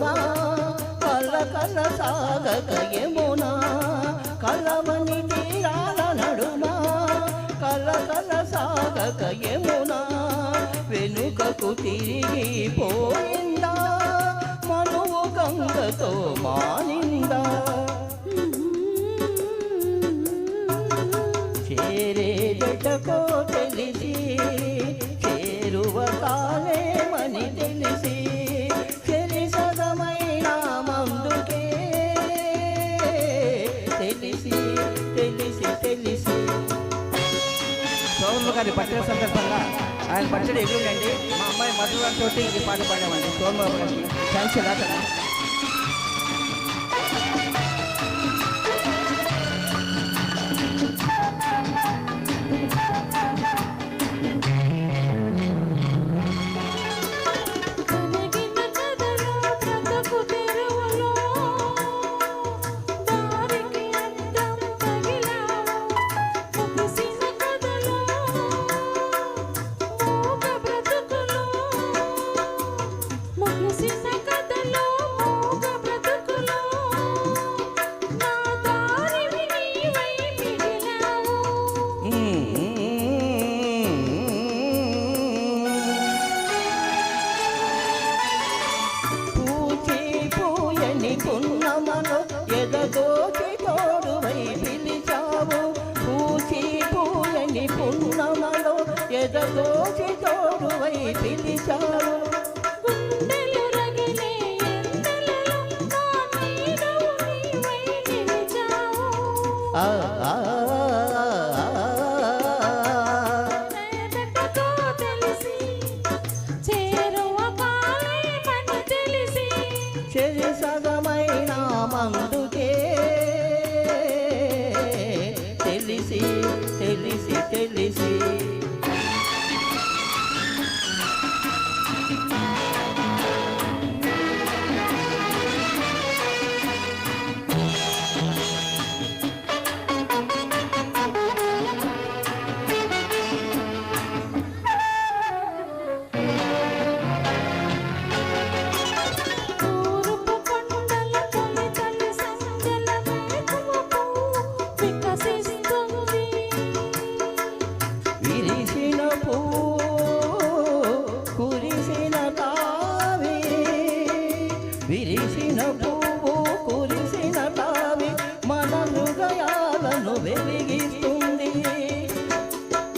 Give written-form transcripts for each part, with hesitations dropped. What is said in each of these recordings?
నడుమా కళ్ళ కళ్ళ సాగక యమునా కలవని తీరాల నడుమా కళ్ళ కళ్ళ సాగక యమునా వెనుకకు తిరిగి పోయిందా మనువు గంగతో మానిందా చేరే జటకో తెలిసి చేరువ కాలేమని తెలిసి చెరి సగమైన మందుకే తెలిసి తెలిసి తెలిసి సోమమ్మ గారి బర్త్డే సందర్భంగా ఆయన బర్త్డే ఎగురుండండి మా అమ్మాయి మధురాతో ఈ పాట పాడామండి సోమమ్మ గారికి థ్యాంక్స్ అలాగా పున్నమను ఎదగోచి తోడువై పిలిచావు పూచి పూయని పున్నమను ఎదగోచి తోడువై పిలిచావు చెరి సగమైన మందుకే తెలిసి తెలిసి తెలిసి విరిసిన పువ్వు కురిసిన తావి మన హృదయాలను వెలిగిస్తుంది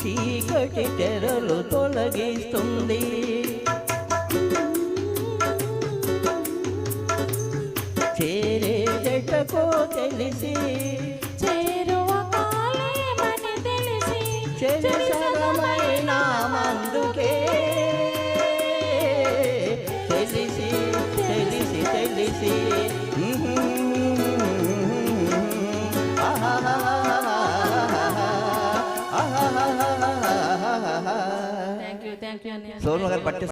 చీకటి తెరలు తొలగిస్తుంది చేరే జటకో తెలిసి చెరి సగమైన మందుకే తెలిసి తెలిసి తెలిసి సోమమ్మ గారు బర్త్డే